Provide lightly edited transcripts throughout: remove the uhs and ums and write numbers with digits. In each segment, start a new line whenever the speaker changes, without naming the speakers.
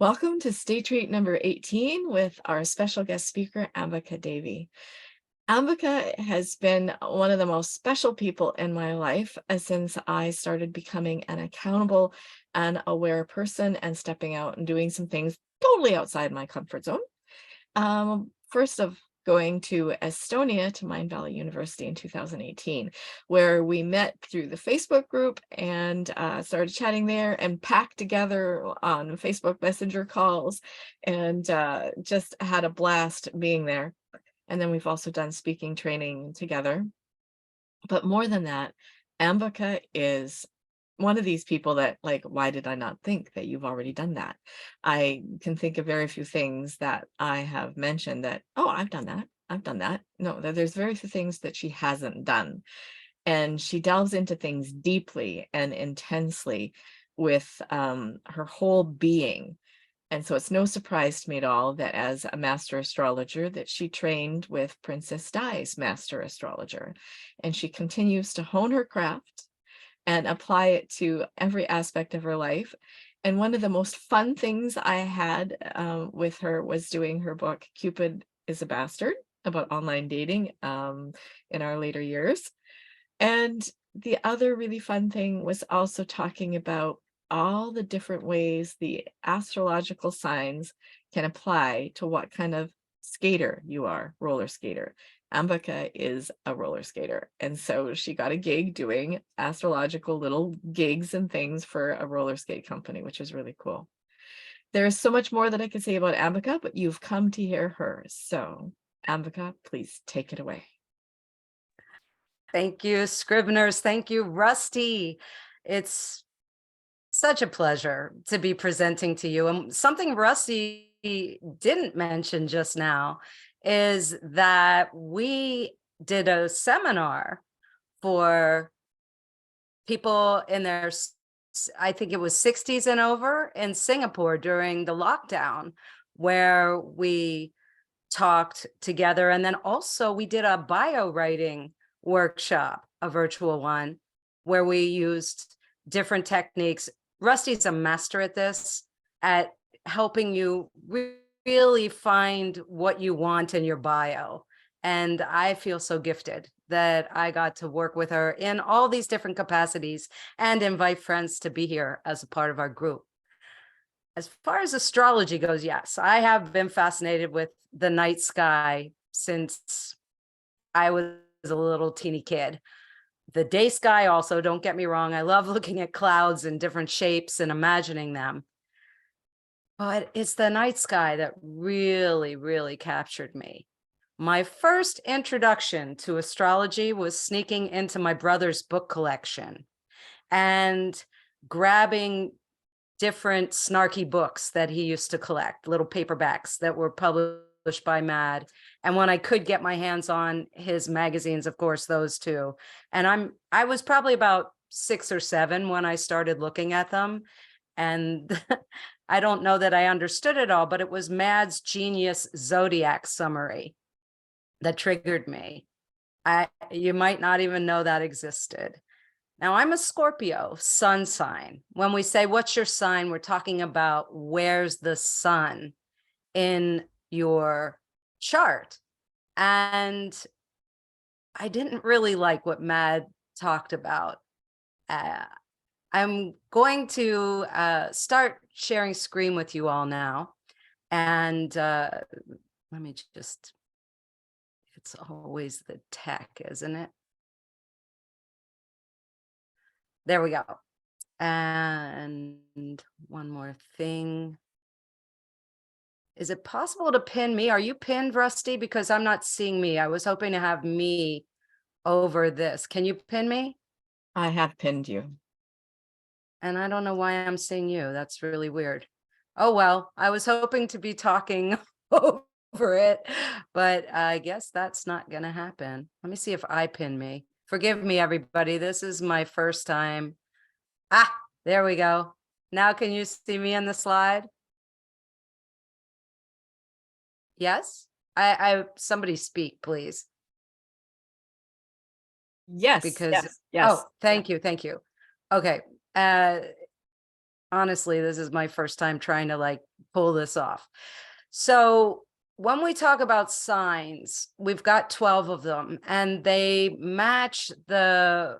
Welcome to Stay Treat number 18 with our special guest speaker, Ambika Devi. Ambika has been one of the most special people in my life since I started becoming an accountable and aware person and stepping out and doing some things totally outside my comfort zone. First of going to Estonia to Mind Valley University in 2018, where we met through the Facebook group and started chatting there and packed together on Facebook Messenger calls and just had a blast being there. And then we've also done speaking training together. But more than that, Ambika is one of these people that, like, why did I not think that you've already done that? I can think of very few things that I have mentioned that, oh, I've done that. I've done that. No, there's very few things that she hasn't done. And she delves into things deeply and intensely with her whole being. And so it's no surprise to me at all that as a master astrologer that she trained with Princess Di's master astrologer. And she continues to hone her craft and apply it to every aspect of her life. And one of the most fun things I had with her was doing her book, Cupid is a Bastard, about online dating in our later years. And the other really fun thing was also talking about all the different ways the astrological signs can apply to what kind of skater you are, roller skater. Ambika is a roller skater. And so she got a gig doing astrological little gigs and things for a roller skate company, which is really cool. There's so much more that I could say about Ambika, but you've come to hear her. So Ambika, please take it away.
Thank you, Scribners. Thank you, Rusty. It's such a pleasure to be presenting to you. And something Rusty didn't mention just now is that we did a seminar for people in their, I think it was 60s and over in Singapore during the lockdown, where we talked together. And then also we did a bio writing workshop, a virtual one, where we used different techniques. Rusty's a master at this, at helping you really find what you want in your bio. And I feel so gifted that I got to work with her in all these different capacities and invite friends to be here as a part of our group. As far as astrology goes, yes, I have been fascinated with the night sky since I was a little teeny kid. The day sky also, don't get me wrong, I love looking at clouds in different shapes and imagining them. But it's the night sky that really, really captured me. My first introduction to astrology was sneaking into my brother's book collection and grabbing different snarky books that he used to collect, little paperbacks that were published by Mad. And when I could get my hands on his magazines, of course, those too. And I was probably about 6 or 7 when I started looking at them. And I don't know that I understood it all, but it was Mad's Genius Zodiac Summary that triggered me. You might not even know that existed. Now, I'm a Scorpio sun sign. When we say, what's your sign? We're talking about where's the sun in your chart. And I didn't really like what Mad talked about. I'm going to start sharing screen with you all now. And let me just, it's always the tech, isn't it? There we go. And one more thing. Is it possible to pin me? Are you pinned, Rusty? Because I'm not seeing me. I was hoping to have me over this. Can you pin me?
I have pinned you.
And I don't know why I'm seeing you. That's really weird. Oh, well, I was hoping to be talking over it, but I guess that's not going to happen. Let me see if I pin me. Forgive me, everybody. This is my first time. Ah, there we go. Now can you see me in the slide? Yes? Somebody speak, please.
Yes,
Because
yes, yes.
oh, thank you. Okay. Honestly, this is my first time trying to like pull this off. So when we talk about signs, we've got 12 of them and they match the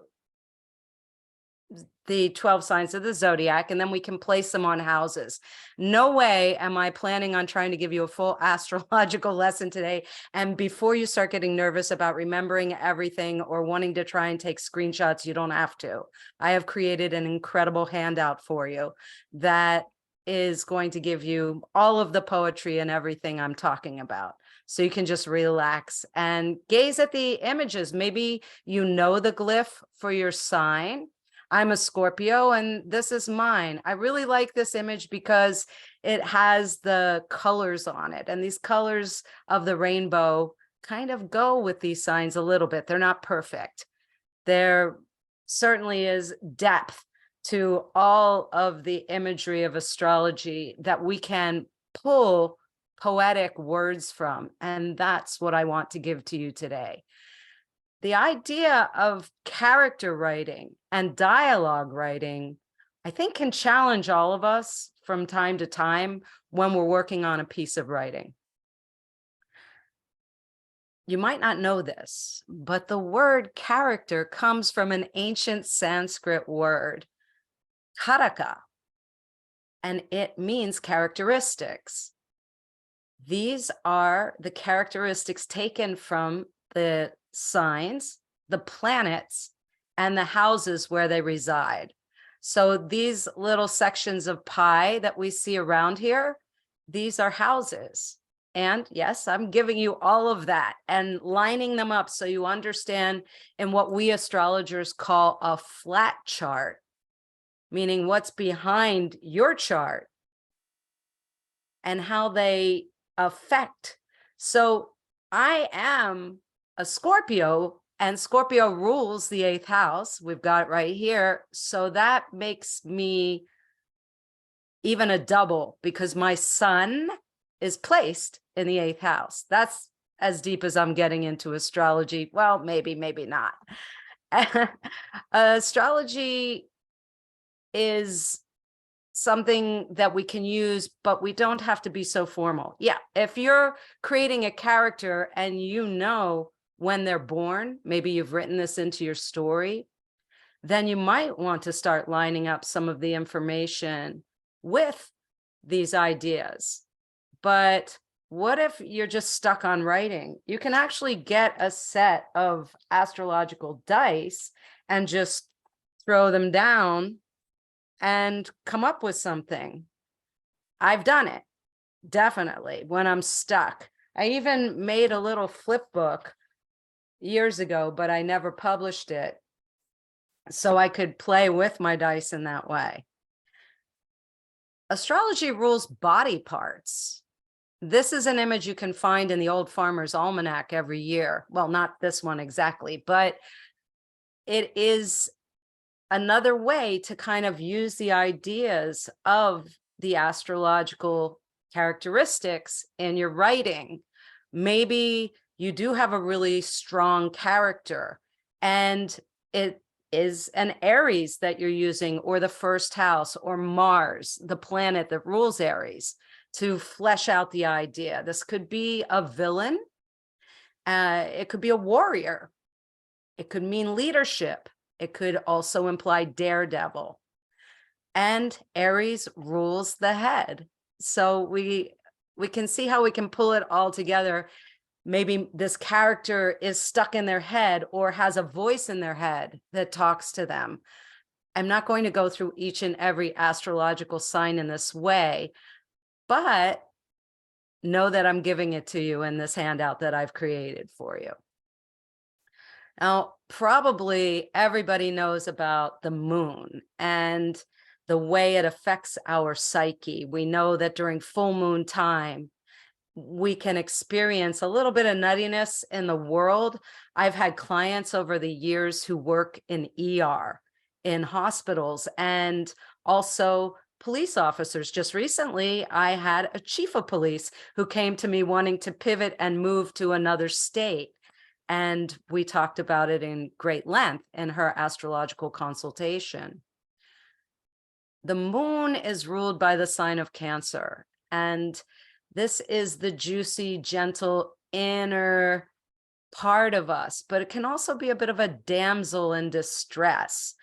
12 signs of the zodiac, and then we can place them on houses. No way am I planning on trying to give you a full astrological lesson today. And before you start getting nervous about remembering everything or wanting to try and take screenshots, you don't have to. I have created an incredible handout for you that is going to give you all of the poetry and everything I'm talking about. So you can just relax and gaze at the images. Maybe you know the glyph for your sign. I'm a Scorpio and this is mine. I really like this image because it has the colors on it, and these colors of the rainbow kind of go with these signs a little bit. They're not perfect. There certainly is depth to all of the imagery of astrology that we can pull poetic words from. And that's what I want to give to you today. The idea of character writing and dialogue writing, I think, can challenge all of us from time to time when we're working on a piece of writing. You might not know this, but the word character comes from an ancient Sanskrit word, karaka, and it means characteristics. These are the characteristics taken from the signs, the planets, and the houses where they reside. So these little sections of pie that we see around here, these are houses. And yes, I'm giving you all of that and lining them up so you understand in what we astrologers call a flat chart, meaning what's behind your chart and how they affect. So I am a Scorpio, and Scorpio rules the 8th house. We've got it right here. So that makes me even a double because my sun is placed in the 8th house. That's as deep as I'm getting into astrology. Well, maybe, maybe not. Astrology is something that we can use, but we don't have to be so formal. Yeah, if you're creating a character and you know when they're born, maybe you've written this into your story, then you might want to start lining up some of the information with these ideas. But what if you're just stuck on writing? You can actually get a set of astrological dice and just throw them down and come up with something. I've done it, definitely, when I'm stuck. I even made a little flip book years ago, but I never published it so I could play with my dice in that way. Astrology rules body parts. This is an image you can find in the Old Farmer's Almanac every year. Well, not this one exactly, but it is another way to kind of use the ideas of the astrological characteristics in your writing. Maybe you do have a really strong character and it is an Aries that you're using, or the 1st house, or Mars, the planet that rules Aries, to flesh out the idea. This could be a villain. It could be a warrior. It could mean leadership. It could also imply daredevil. And Aries rules the head. So we can see how we can pull it all together. Maybe this character is stuck in their head or has a voice in their head that talks to them. I'm not going to go through each and every astrological sign in this way, but know that I'm giving it to you in this handout that I've created for you. Now, probably everybody knows about the moon and the way it affects our psyche. We know that during full moon time, we can experience a little bit of nuttiness in the world. I've had clients over the years who work in ER, in hospitals, and also police officers. Just recently, I had a chief of police who came to me wanting to pivot and move to another state. And we talked about it in great length in her astrological consultation. the moon is ruled by the sign of Cancer. And this is the juicy, gentle inner part of us, but it can also be a bit of a damsel in distress.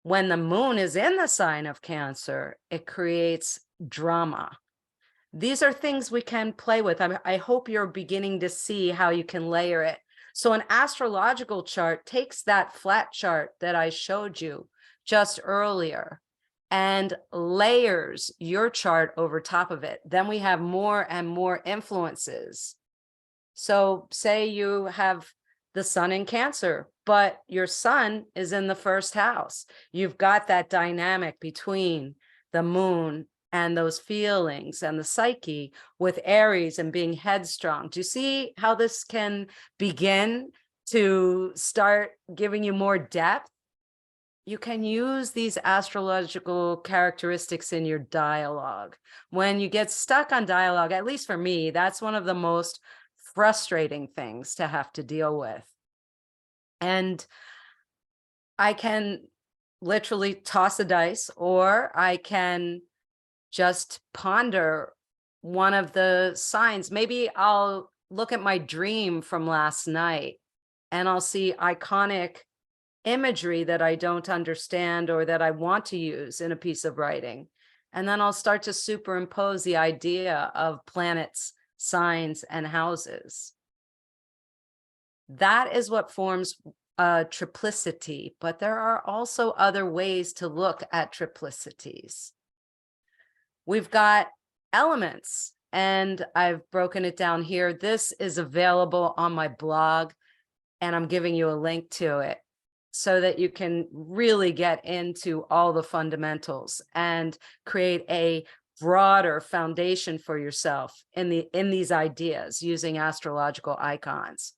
When the moon is in the sign of Cancer, it creates drama. These are things we can play with. I hope you're beginning to see how you can layer it. So an astrological chart takes that flat chart that I showed you just earlier and layers your chart over top of it. Then we have more and more influences. So say you have the sun in Cancer, but your sun is in the first house. You've got that dynamic between the moon and those feelings and the psyche with Aries and being headstrong. Do you see how this can begin to start giving you more depth? You can use these astrological characteristics in your dialogue. When you get stuck on dialogue, at least for me, that's one of the most frustrating things to have to deal with. And I can literally toss a dice, or I can just ponder one of the signs. Maybe I'll look at my dream from last night and I'll see iconic imagery that I don't understand or that I want to use in a piece of writing. And then I'll start to superimpose the idea of planets, signs, and houses. That is what forms a triplicity, but there are also other ways to look at triplicities. We've got elements, and I've broken it down here. This is available on my blog, and I'm giving you a link to it so that you can really get into all the fundamentals and create a broader foundation for yourself in these ideas using astrological icons.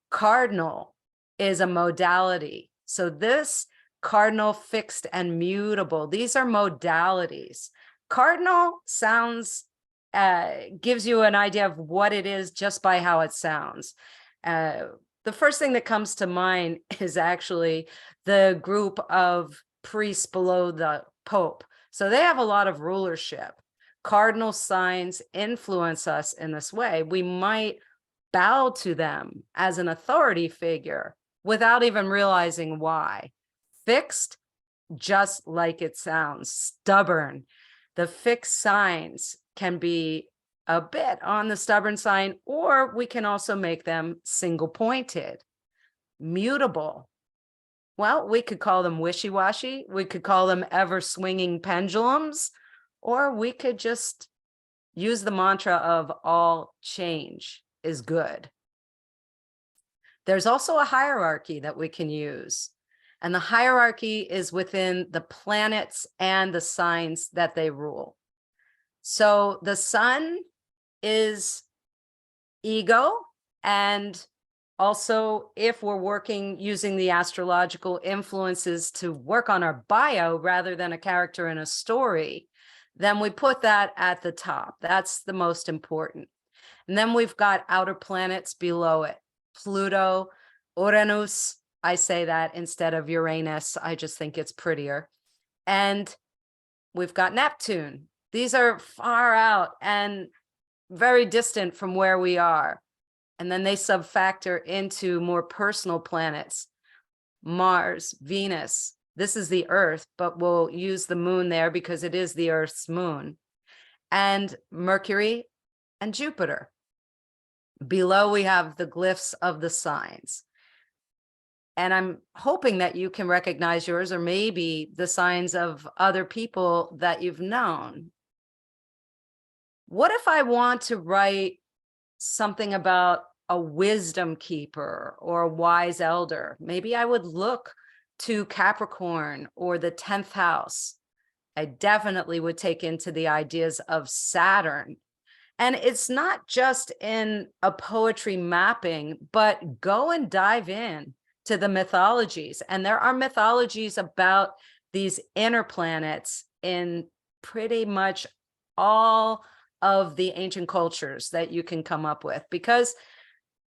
Cardinal is a modality. So this cardinal, fixed, and mutable, these are modalities. Cardinal sounds, gives you an idea of what it is just by how it sounds. The first thing that comes to mind is actually the group of priests below the Pope. So they have a lot of rulership. Cardinal signs influence us in this way. We might bow to them as an authority figure without even realizing why. Fixed, just like it sounds, stubborn. The fixed signs can be a bit on the stubborn sign, or we can also make them single pointed. Mutable. Well, we could call them wishy-washy. We could call them ever swinging pendulums, or we could just use the mantra of all change is good. There's also a hierarchy that we can use. And the hierarchy is within the planets and the signs that they rule. So the sun is ego, and also if we're working using the astrological influences to work on our bio rather than a character in a story, then we put that at the top. That's the most important. And then we've got outer planets below it. Pluto, Uranus, I say that instead of Uranus. I just think it's prettier. And we've got Neptune. These are far out and very distant from where we are. And then they subfactor into more personal planets. Mars, Venus. This is the Earth, but we'll use the moon there because it is the Earth's moon. And Mercury and Jupiter. Below, we have the glyphs of the signs. And I'm hoping that you can recognize yours, or maybe the signs of other people that you've known. What if I want to write something about a wisdom keeper or a wise elder? Maybe I would look to Capricorn or the 10th house. I definitely would take into the ideas of Saturn. And it's not just in a poetry mapping, but go and dive in to the mythologies. And there are mythologies about these inner planets in pretty much all of the ancient cultures that you can come up with, because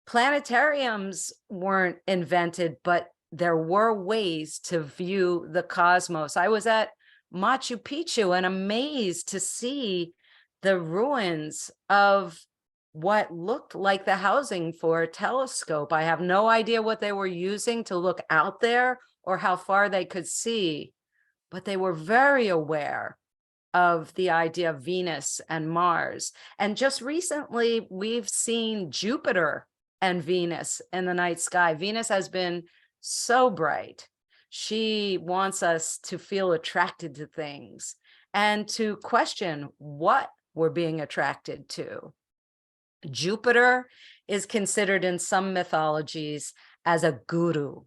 planetariums weren't invented, but there were ways to view the cosmos. I was at Machu Picchu and amazed to see the ruins of what looked like the housing for a telescope. I have no idea what they were using to look out there or how far they could see, but they were very aware of the idea of Venus and Mars. And just recently, we've seen Jupiter and Venus in the night sky. Venus has been so bright. She wants us to feel attracted to things and to question what we're being attracted to. Jupiter is considered in some mythologies as a guru.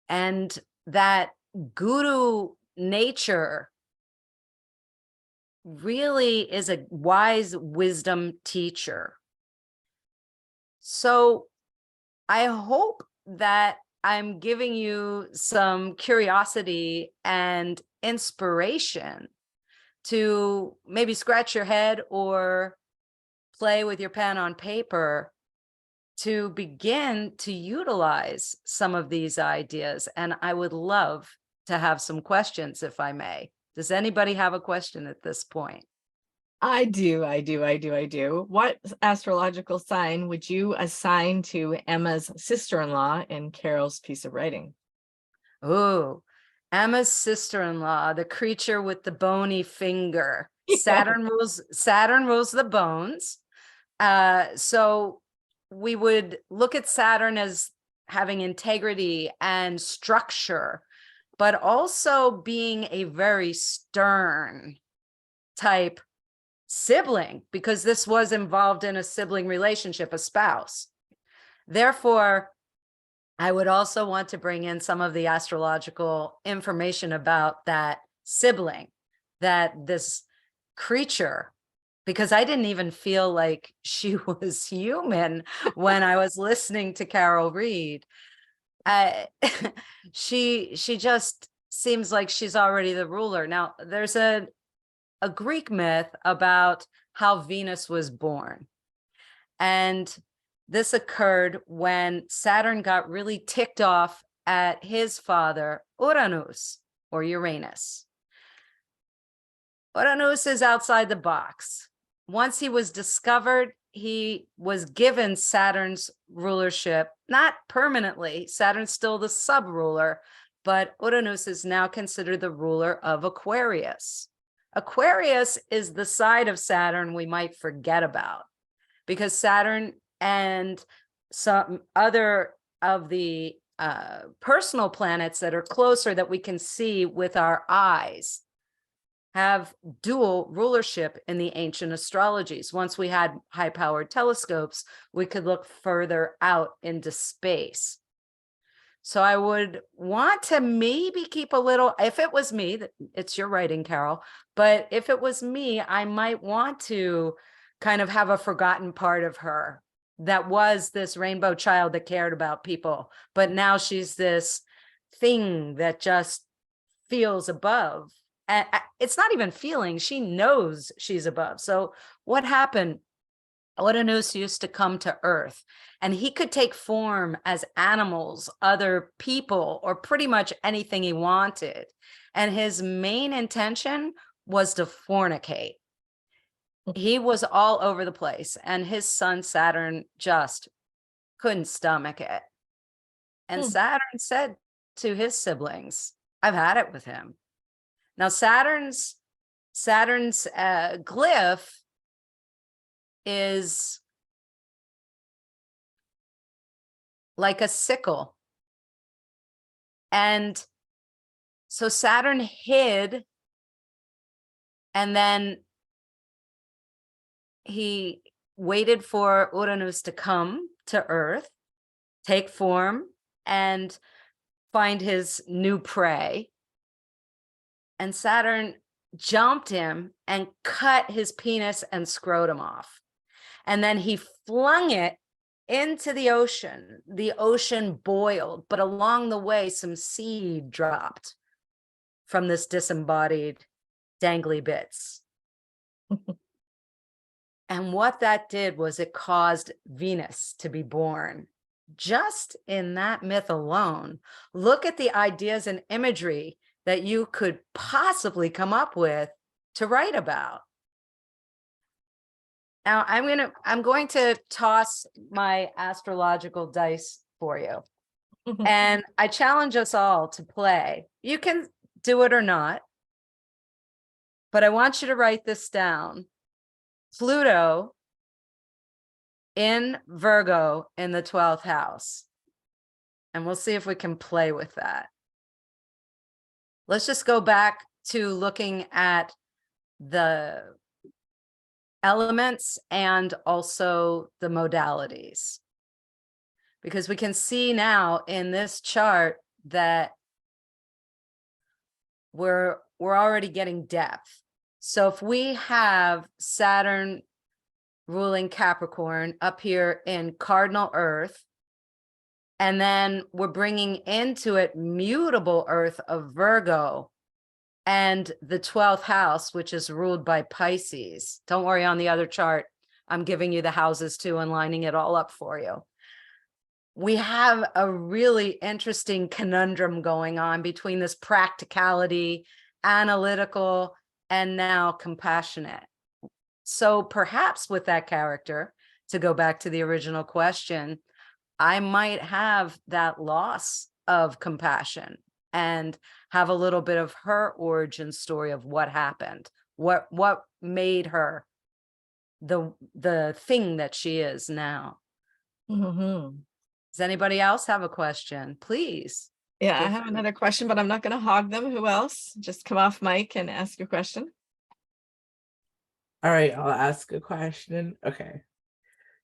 And that guru nature really is a wise wisdom teacher. So I hope that I'm giving you some curiosity and inspiration to maybe scratch your head or play with your pen on paper to begin to utilize some of these ideas. And I would love to have some questions, if I may. Does anybody have a question at this point?
I do. What astrological sign would you assign to Emma's sister-in-law in Carol's piece of writing?
Oh, Emma's sister-in-law, the creature with the bony finger.
Yeah.
Saturn rules the bones. So we would look at Saturn as having integrity and structure, but also being a very stern type sibling, because this was involved in a sibling relationship, a spouse. Therefore, I would also want to bring in some of the astrological information about that sibling, that this creature, because I didn't even feel like she was human when I was listening to Carol read. She just seems like she's already the ruler. Now, there's a Greek myth about how Venus was born. And this occurred when Saturn got really ticked off at his father, Uranus, or Uranus. Uranus is outside the box. Once he was discovered, he was given Saturn's rulership, not permanently. Saturn's still the sub-ruler, but Uranus is now considered the ruler of Aquarius. Aquarius is the side of Saturn we might forget about, because Saturn and some other of the personal planets that are closer that we can see with our eyes have dual rulership in the ancient astrologies. Once we had high-powered telescopes, we could look further out into space. So I would want to maybe keep a little, if it was me, it's your writing, Carol, but if it was me, I might want to kind of have a forgotten part of her that was this rainbow child that cared about people, but now she's this thing that just feels above. And it's not even feeling, she knows she's above. So what happened? Uranus used to come to Earth, and he could take form as animals, other people, or pretty much anything he wanted. And his main intention was to fornicate. He was all over the place, and his son Saturn just couldn't stomach it. And Saturn said to his siblings, I've had it with him. Now, Saturn's glyph is like a sickle. And so Saturn hid, and then he waited for Uranus to come to Earth, take form, and find his new prey. And Saturn jumped him and cut his penis and scrotum off. And then he flung it into the ocean. The ocean boiled, but along the way, some seed dropped from this disembodied dangly bits. And what that did was it caused Venus to be born. Just in that myth alone, look at the ideas and imagery that you could possibly come up with to write about? Now I'm going to toss my astrological dice for you. And I challenge us all to play. You can do it or not, but I want you to write this down. Pluto in Virgo in the 12th house. And we'll see if we can play with that. Let's just go back to looking at the elements and also the modalities. Because we can see now in this chart that we're already getting depth. So if we have Saturn ruling Capricorn up here in cardinal Earth, and then we're bringing into it mutable Earth of Virgo and the 12th house, which is ruled by Pisces. Don't worry, on the other chart, I'm giving you the houses too and lining it all up for you. We have a really interesting conundrum going on between this practicality, analytical, and now compassionate. So perhaps with that character, to go back to the original question, I might have that loss of compassion and have a little bit of her origin story of what happened, what made her the thing that she is now. Does anybody else have a question? Please.
Yeah, I have another question, but I'm not going to hog them. Who else? Just come off mic and ask your question.
All right, I'll ask a question. Okay.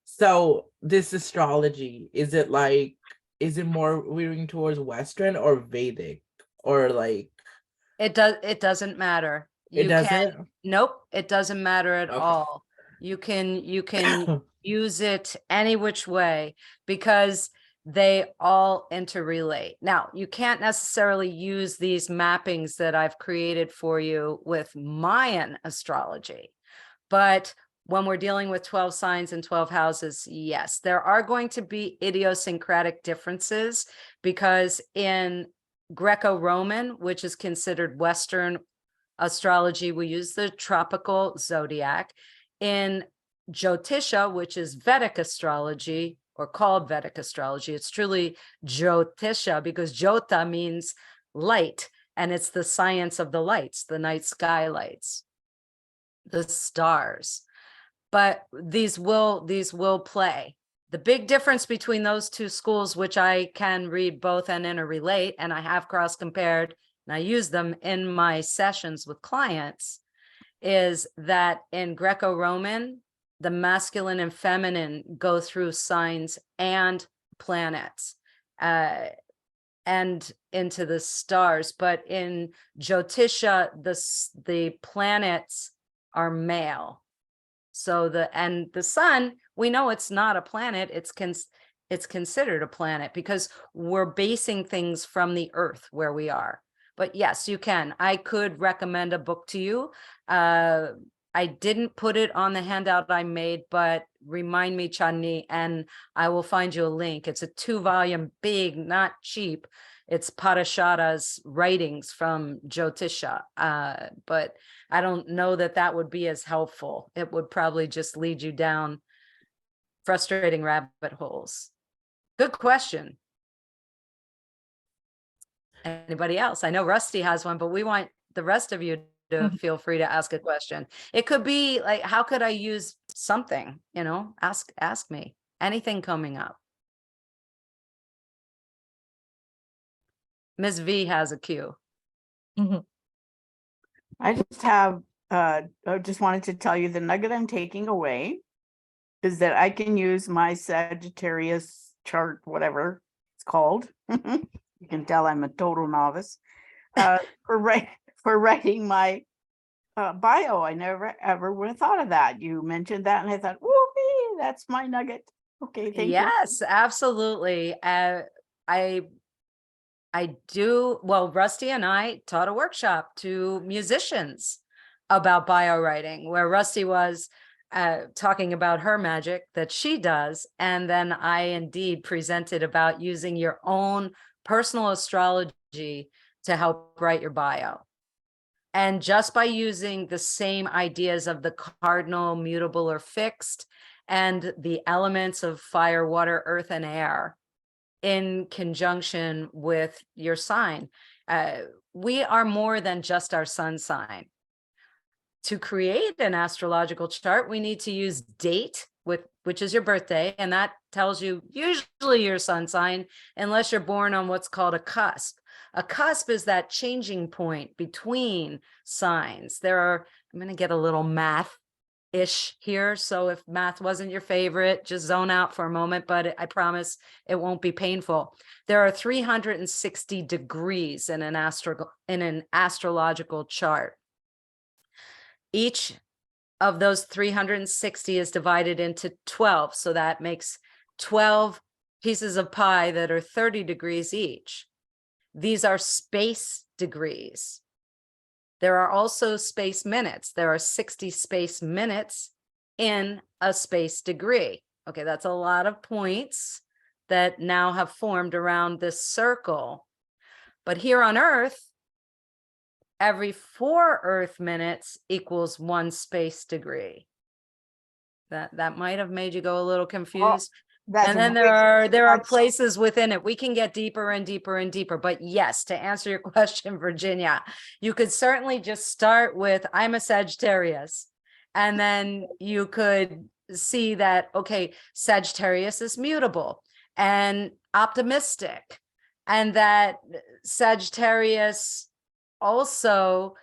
So this astrology, is it more veering towards Western or Vedic? Or like
it doesn't matter.
It doesn't?
Nope, it doesn't matter at
Okay.
all. You can use it any which way because they all interrelate. Now, you can't necessarily use these mappings that I've created for you with Mayan astrology, but when we're dealing with 12 signs and 12 houses, yes, there are going to be idiosyncratic differences because in Greco-Roman, which is considered Western astrology, we use the tropical zodiac. In Jyotisha, which is Vedic astrology, or called Vedic astrology, it's truly Jyotisha because Jyota means light, and it's the science of the lights, the night sky lights, the stars. But these will play. The big difference between those two schools, which I can read both and interrelate, and I have cross-compared, and I use them in my sessions with clients, is that in Greco-Roman, the masculine and feminine go through signs and planets and into the stars. But in Jyotisha, the planets are male. So the sun, we know it's not a planet. It's considered a planet because we're basing things from the earth where we are. But yes, you can. I could recommend a book to you. I didn't put it on the handout I made, but remind me, Chandni, and I will find you a link. It's a 2-volume, big, not cheap. It's Parashara's writings from Jyotisha, but I don't know that that would be as helpful. It would probably just lead you down frustrating rabbit holes. Good question. Anybody else? I know Rusty has one, but we want the rest of you to feel free to ask a question. It could be like, how could I use something? Ask me. Anything coming up. Ms. V has a cue.
I just wanted to tell you the nugget I'm taking away is that I can use my Sagittarius chart, whatever it's called. You can tell I'm a total novice for writing my bio. I never ever would have thought of that. You mentioned that and I thought, whoopee, that's my nugget. Okay, thank you.
Yes, absolutely. I do. Well, Rusty and I taught a workshop to musicians about bio writing, where Rusty was talking about her magic that she does. And then I indeed presented about using your own personal astrology to help write your bio. And just by using the same ideas of the cardinal, mutable, or fixed, and the elements of fire, water, earth, and air in conjunction with your sign, we are more than just our sun sign. To create an astrological chart, we need to use date, which is your birthday, and that tells you usually your sun sign, unless you're born on what's called a cusp. A cusp is that changing point between signs. I'm going to get a little math-ish here, so if math wasn't your favorite, just zone out for a moment, but I promise it won't be painful. There are 360 degrees in an astrological chart. Each of those 360 is divided into 12. So that makes 12 pieces of pie that are 30 degrees each. These are space degrees. There are also space minutes. There are 60 space minutes in a space degree. Okay, that's a lot of points that now have formed around this circle. But here on Earth, every 4 Earth minutes equals 1 space degree. That might have made you go a little confused. And then there are places within it. We can get deeper and deeper and deeper. But yes, to answer your question, Virginia, you could certainly just start with, I'm a Sagittarius. And then you could see that, okay, Sagittarius is mutable and optimistic. And that Sagittarius also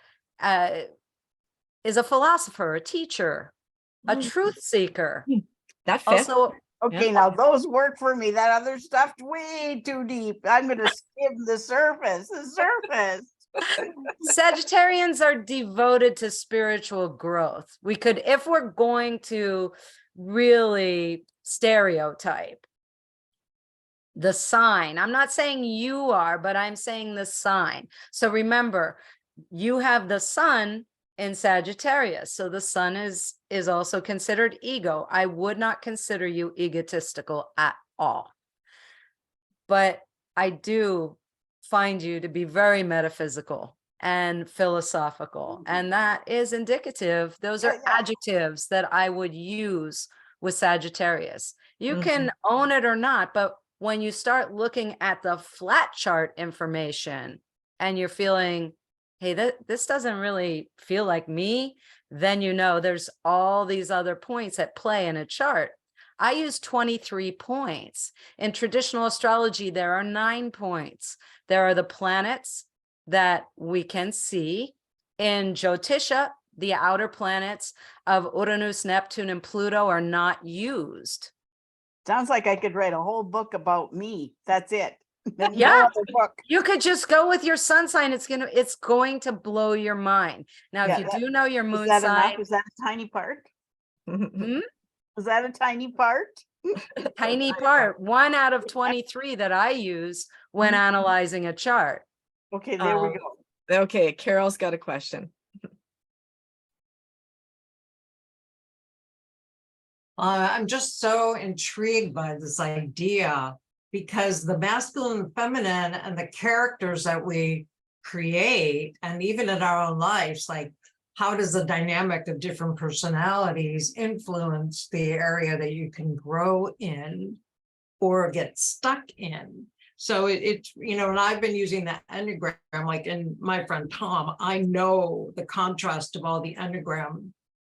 is a philosopher, a teacher, a truth seeker.
That fits.
Also,
Okay, now those work for me. That other stuff's way too deep. I'm going to skim the surface.
Sagittarians are devoted to spiritual growth. We could, if we're going to really stereotype the sign, I'm not saying you are, but I'm saying the sign. So remember, you have the sun in Sagittarius. So the sun is also considered ego. I would not consider you egotistical at all. But I do find you to be very metaphysical and philosophical. And that is indicative. Those are adjectives that I would use with Sagittarius. You can own it or not, but when you start looking at the flat chart information and you're feeling, hey, this doesn't really feel like me, then you know there's all these other points at play in a chart. I use 23 points. In traditional astrology, there are 9 points. There are the planets that we can see. In Jyotisha, the outer planets of Uranus, Neptune, and Pluto are not used.
Sounds like I could write a whole book about me. That's it. Then
Yeah.
no other book.
You could just go with your sun sign. It's going to blow your mind. Now,
Yeah,
if you do know your moon
Is that
sign,
enough? Is that a tiny part?
hmm?
Is that a tiny part?
Tiny part, 1 out of 23 that I use when analyzing a chart.
Okay, there we go.
Okay, Carol's got a question.
I'm just so intrigued by this idea because the masculine and feminine and the characters that we create, and even in our own lives, like how does the dynamic of different personalities influence the area that you can grow in or get stuck in? So it's, you know, and I've been using that Enneagram, like in my friend Tom, I know the contrast of all the Enneagram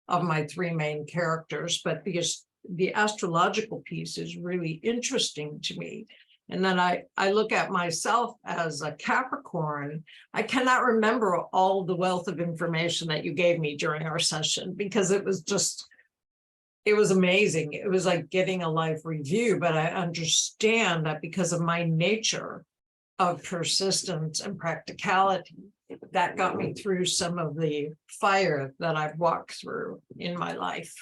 of my 3 main characters, but because the astrological piece is really interesting to me. And then I look at myself as a Capricorn. I cannot remember all the wealth of information that you gave me during our session because it was amazing. It was like getting a life review, but I understand that because of my nature of persistence and practicality, that got me through some of the fire that I've walked through in my life.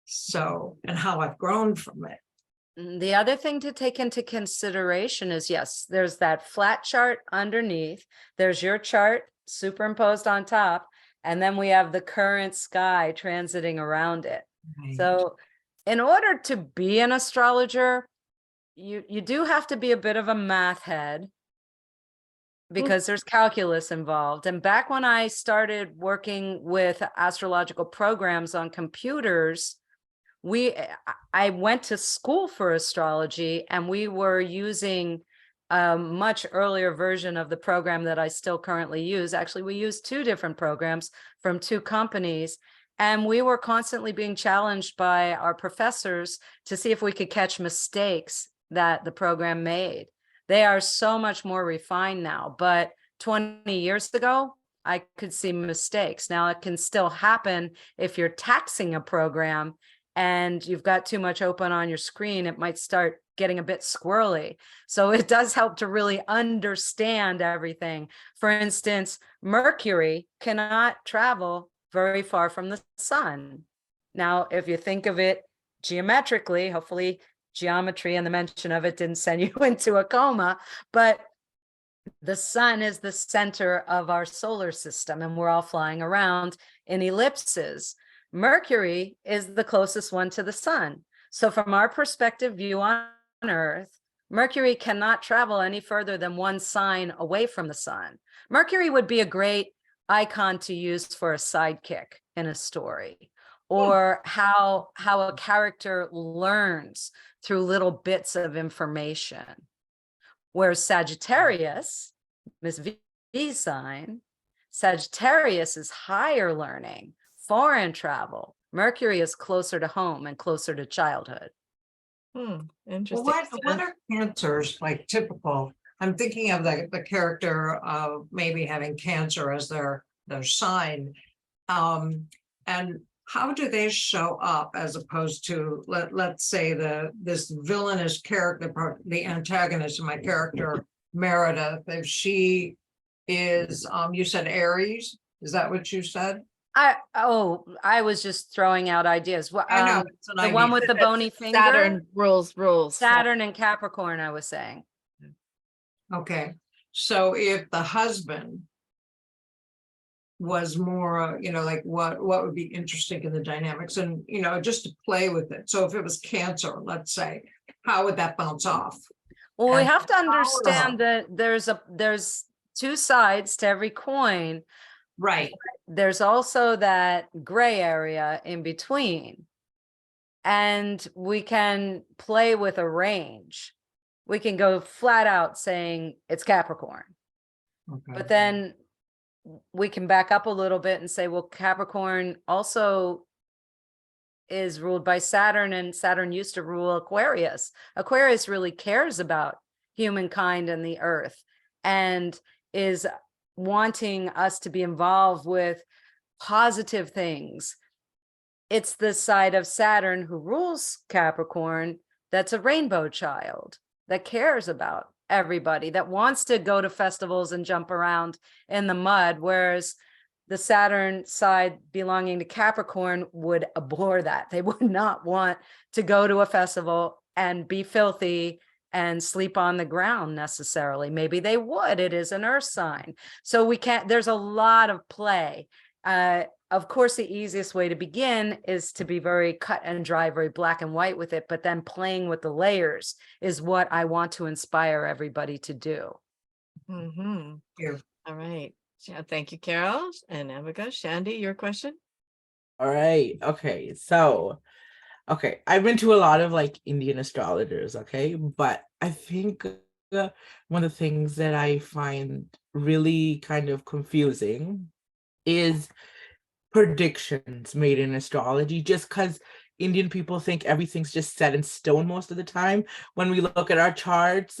So, and how I've grown from it.
The other thing to take into consideration is, yes, there's that flat chart underneath. There's your chart superimposed on top. And then we have the current sky transiting around it.
Right.
So in order to be an astrologer, you do have to be a bit of a math head. because there's calculus involved. And back when I started working with astrological programs on computers, I went to school for astrology, and we were using a much earlier version of the program that I still currently use. Actually, we use two different programs from two companies, and we were constantly being challenged by our professors to see if we could catch mistakes that the program made. They are so much more refined now, but 20 years ago, I could see mistakes. Now, it can still happen if you're taxing a program and you've got too much open on your screen. It might start getting a bit squirrely. So it does help to really understand everything. For instance, Mercury cannot travel very far from the sun. Now, if you think of it geometrically, hopefully geometry and the mention of it didn't send you into a coma, but the sun is the center of our solar system, and we're all flying around in ellipses. Mercury is the closest one to the sun. So from our perspective view on Earth, Mercury cannot travel any further than one sign away from the sun. Mercury would be a great icon to use for a sidekick in a story, or how a character learns through little bits of information. Whereas Sagittarius, Miss V's sign, Sagittarius is higher learning, foreign travel. Mercury is closer to home and closer to childhood.
Well,
Interesting.
what are cancers like typical? I'm thinking of the character of maybe having cancer as their sign. And how do they show up as opposed to let's say this villainous character, the antagonist of my character, Meredith, if she is you said Aries, is that what you said?
I was just throwing out ideas.
I know, that's what
The
I
one
mean.
with the bony finger,
Saturn rules.
Saturn and Capricorn, I was saying.
Okay, so if the husband was more, like what would be interesting in the dynamics, and just to play with it. So if it was Cancer, let's say, how would that bounce off?
Well, we
And
have to
how-
understand that there's two sides to every coin.
Right.
There's also that gray area in between. And we can play with a range. We can go flat out saying it's Capricorn.
Okay.
But then we can back up a little bit and say, well, Capricorn also is ruled by Saturn, and Saturn used to rule Aquarius. Aquarius really cares about humankind and the earth, and is wanting us to be involved with positive things. It's the side of Saturn who rules Capricorn that's a rainbow child, that cares about everybody, that wants to go to festivals and jump around in the mud, whereas the Saturn side belonging to Capricorn would abhor that. They would not want to go to a festival and be filthy and sleep on the ground necessarily. Maybe they would. It is an earth sign. So we can't, there's a lot of play. Of course, the easiest way to begin is to be very cut and dry, very black and white with it, but then playing with the layers is what I want to inspire everybody to do.
Mm-hmm.
Yeah.
All right. Thank you, Carol and Ambika. Shandy, your question?
All right. Okay. So, I've been to a lot of Indian astrologers, okay? But I think one of the things that I find really kind of confusing is predictions made in astrology, just because Indian people think everything's just set in stone most of the time. When we look at our charts,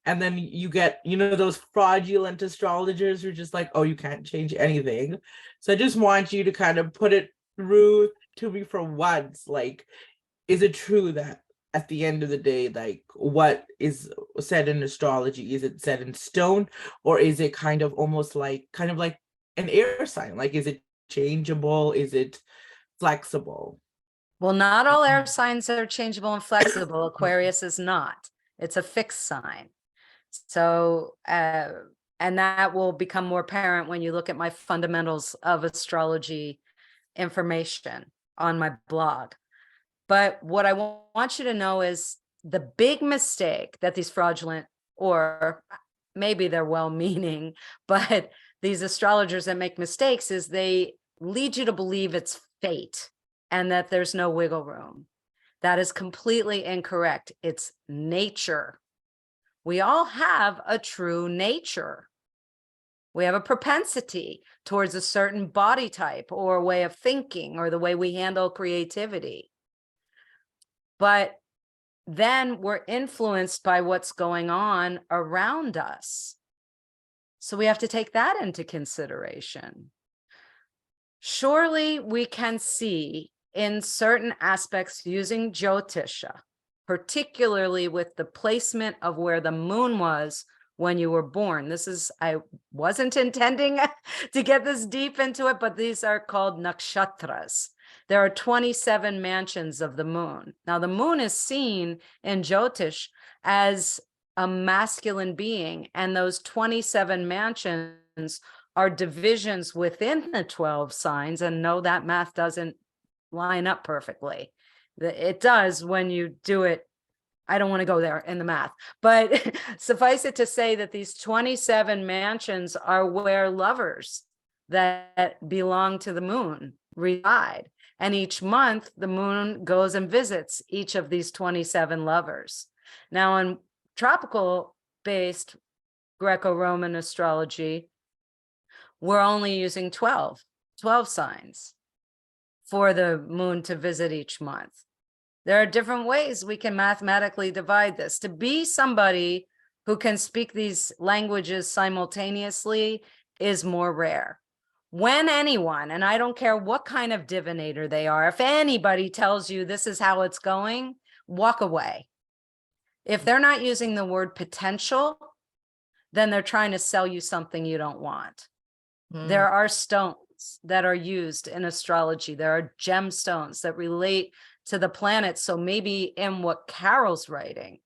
and then you get, those fraudulent astrologers who are just like, oh, you can't change anything. So I just want you to kind of put it through to me for once. Is it true that at the end of the day, what is said in astrology, is it set in stone, or is it kind of almost like an air sign? Is it changeable? Is it flexible?
Well, not all air signs are changeable and flexible. Aquarius is not. It's a fixed sign. So, and that will become more apparent when you look at my fundamentals of astrology information on my blog. But what I want you to know is the big mistake that these fraudulent, or maybe they're well-meaning, but these astrologers that make mistakes is they lead you to believe it's fate and that there's no wiggle room. That is completely incorrect. It's nature. We all have a true nature. We have a propensity towards a certain body type or way of thinking or the way we handle creativity. But then we're influenced by what's going on around us. So we have to take that into consideration. Surely we can see in certain aspects using Jyotisha, particularly with the placement of where the moon was when you were born. This is, I wasn't intending to get this deep into it, but these are called nakshatras. There are 27 mansions of the moon. Now, the moon is seen in Jyotish as a masculine being, and those 27 mansions are divisions within the 12 signs. And no, that math doesn't line up perfectly. It does when you do it. I don't want to go there in the math, but suffice it to say that these 27 mansions are where lovers that belong to the moon reside. And each month the moon goes and visits each of these 27 lovers. Now, in tropical based Greco-Roman astrology, we're only using 12 signs for the moon to visit each month. There are different ways we can mathematically divide this. To be somebody who can speak these languages simultaneously is more rare. When anyone, and I don't care what kind of divinator they are, if anybody tells you this is how it's going, walk away. If they're not using the word potential, then they're trying to sell you something you don't want. There are stones that are used in astrology. There are gemstones that relate to the planet. So maybe in what Carol's writing,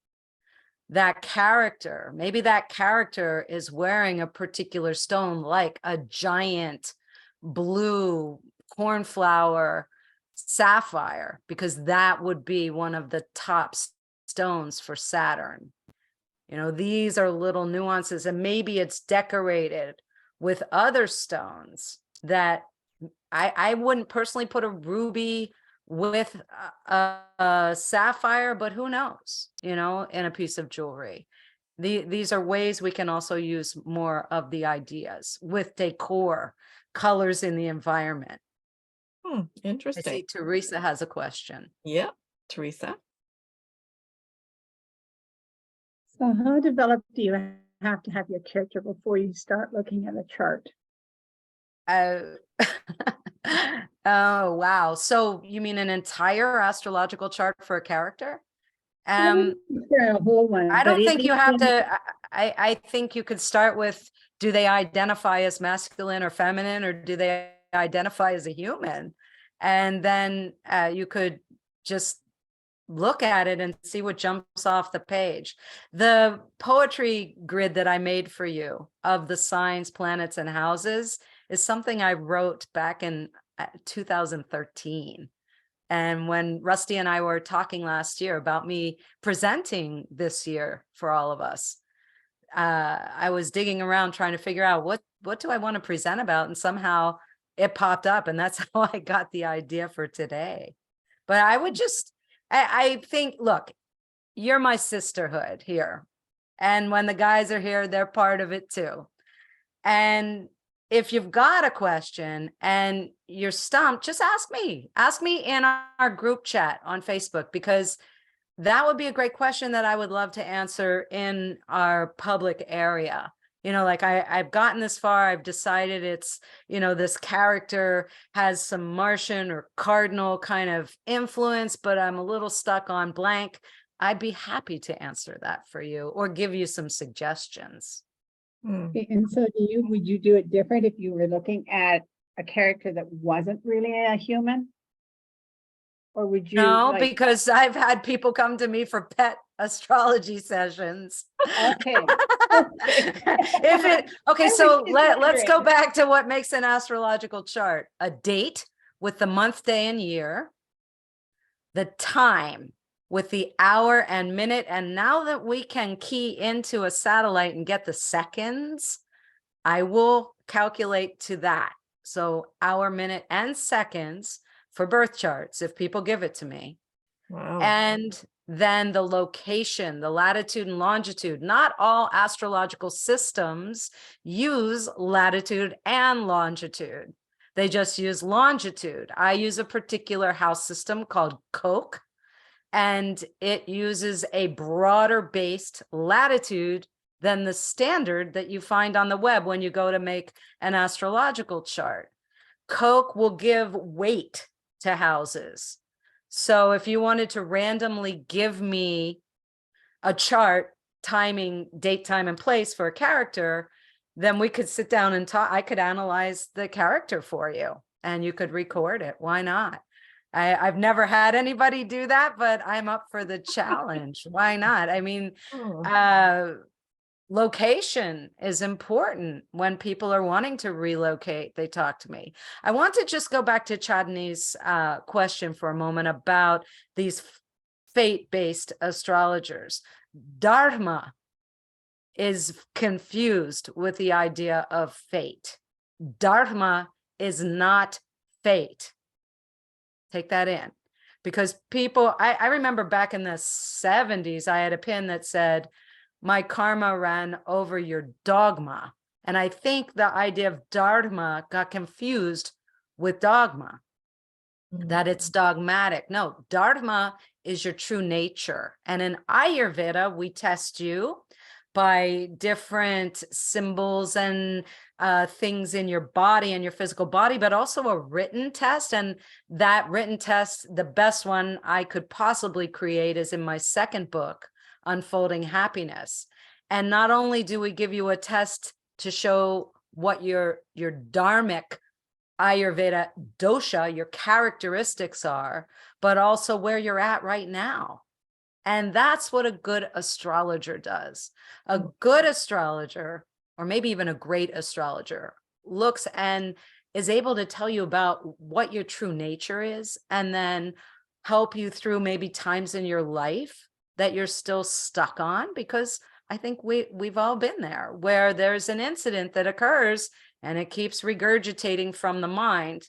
that character, maybe that character is wearing a particular stone, like a giant blue cornflower sapphire, because that would be one of the top stones for Saturn. You know, these are little nuances, and maybe it's decorated with other stones that I wouldn't personally put a ruby with a sapphire, but who knows, you know, in a piece of jewelry. These are ways we can also use more of the ideas with decor, colors in the environment. I
Interesting.
see Teresa has a question.
Yep, Teresa.
So how developed do you have to have your character before you start looking at a chart?
Oh, wow. So you mean an entire astrological chart for a character?
For a whole one,
I
but
don't
if
think you
it's
have
in-
to. I think you could start with, do they identify as masculine or feminine, or do they identify as a human? And then you could just look at it and see what jumps off the page. The poetry grid that I made for you of the signs, planets, and houses is something I wrote back in 2013. And when Rusty and I were talking last year about me presenting this year for all of us, I was digging around trying to figure out what do I want to present about, and somehow it popped up, and that's how I got the idea for today. But I would just, I think, look, you're my sisterhood here, and when the guys are here, they're part of it too. And if you've got a question and you're stumped, just ask me in our group chat on Facebook, because that would be a great question that I would love to answer in our public area. You know, like I've gotten this far, I've decided it's, you know, this character has some Martian or cardinal kind of influence, but I'm a little stuck on blank. I'd be happy to answer that for you or give you some suggestions.
And so would you do it different if you were looking at a character that wasn't really a human? Or would you?
No, because I've had people come to me for pet astrology sessions.
Okay.
Okay, so let's go back to what makes an astrological chart. A date with the month, day, and year, the time, with the hour and minute. And now that we can key into a satellite and get the seconds, I will calculate to that. So hour, minute, and seconds for birth charts, if people give it to me.
Wow.
And then the location, the latitude and longitude. Not all astrological systems use latitude and longitude. They just use longitude. I use a particular house system called Koch, and it uses a broader based latitude than the standard that you find on the web when you go to make an astrological chart. Koch will give weight to houses. So if you wanted to randomly give me a chart, timing, date, time, and place for a character, then we could sit down and talk. I could analyze the character for you and you could record it. Why not? I've never had anybody do that, but I'm up for the challenge. Why not? I mean,
Oh.
location is important when people are wanting to relocate. They talk to me. I want to just go back to Chadni's question for a moment about these fate-based astrologers. Dharma is confused with the idea of fate. Dharma is not fate. Take that in. Because people, I remember back in the 70s, I had a pin that said, my karma ran over your dogma. And I think the idea of dharma got confused with dogma, that it's dogmatic. No, dharma is your true nature. And in Ayurveda, we test you by different symbols and things in your body and your physical body, but also a written test. And that written test, the best one I could possibly create is in my second book, Unfolding Happiness. And not only do we give you a test to show what your dharmic Ayurveda dosha, your characteristics are, but also where you're at right now. And that's what a good astrologer does. A good astrologer, or maybe even a great astrologer, looks and is able to tell you about what your true nature is, and then help you through maybe times in your life that you're still stuck on, because I think we've all been there, where there's an incident that occurs and it keeps regurgitating from the mind.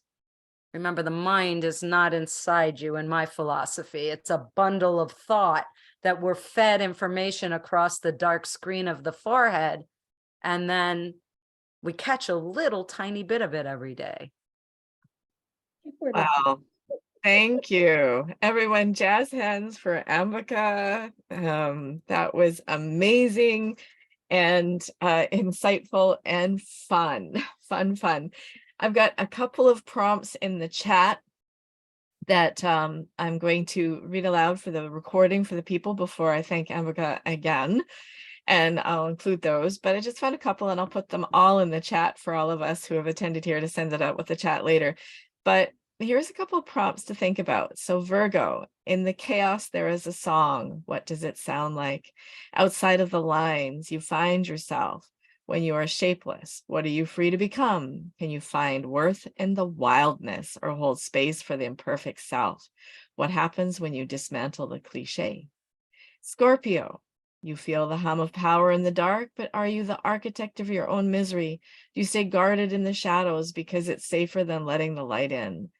Remember, the mind is not inside you in my philosophy. It's a bundle of thought that we're fed information across the dark screen of the forehead, and then we catch a little tiny bit of it every day.
Wow. Thank you. Everyone, jazz hands for Ambika. That was amazing and insightful and fun. Fun. I've got a couple of prompts in the chat that I'm going to read aloud for the recording for the people before I thank Ambika again. And I'll include those, but I just found a couple and I'll put them all in the chat for all of us who have attended here to send it out with the chat later. But here's a couple of prompts to think about. So Virgo, in the chaos, there is a song. What does it sound like? Outside of the lines, you find yourself. When you are shapeless, what are you free to become? Can you find worth in the wildness or hold space for the imperfect self? What happens when you dismantle the cliche? Scorpio, you feel the hum of power in the dark, but are you the architect of your own misery? Do you stay guarded in the shadows because it's safer than letting the light in?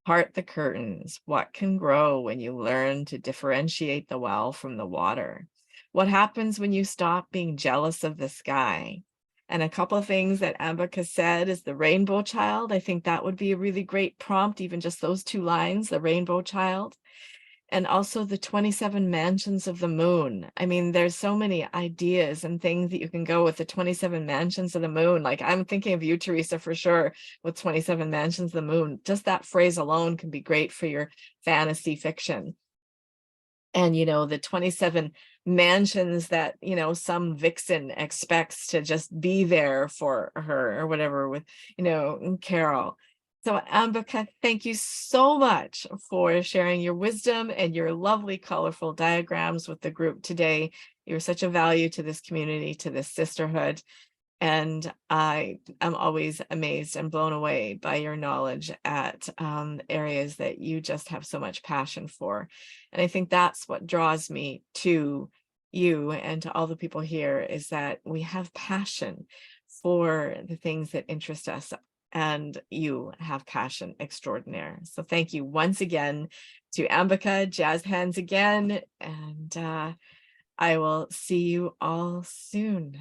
Part the curtains. What can grow when you learn to differentiate the well from the water? What happens when you stop being jealous of the sky? And a couple of things that Ambika said is the rainbow child. I think that would be a really great prompt, even just those two lines, the rainbow child. And also the 27 mansions of the moon. I mean, there's so many ideas and things that you can go with the 27 mansions of the moon. Like I'm thinking of you, Teresa, for sure, with 27 mansions of the moon. Just that phrase alone can be great for your fantasy fiction. And, you know, the 27 mansions that, you know, some vixen expects to just be there for her or whatever with, you know, Carol. So Ambika, thank you so much for sharing your wisdom and your lovely, colorful diagrams with the group today. You're such a value to this community, to this sisterhood. And I am always amazed and blown away by your knowledge at areas that you just have so much passion for. And I think that's what draws me to you and to all the people here, is that we have passion for the things that interest us, and you have passion extraordinaire. So thank you once again to Ambika, jazz hands again, and I will see you all soon.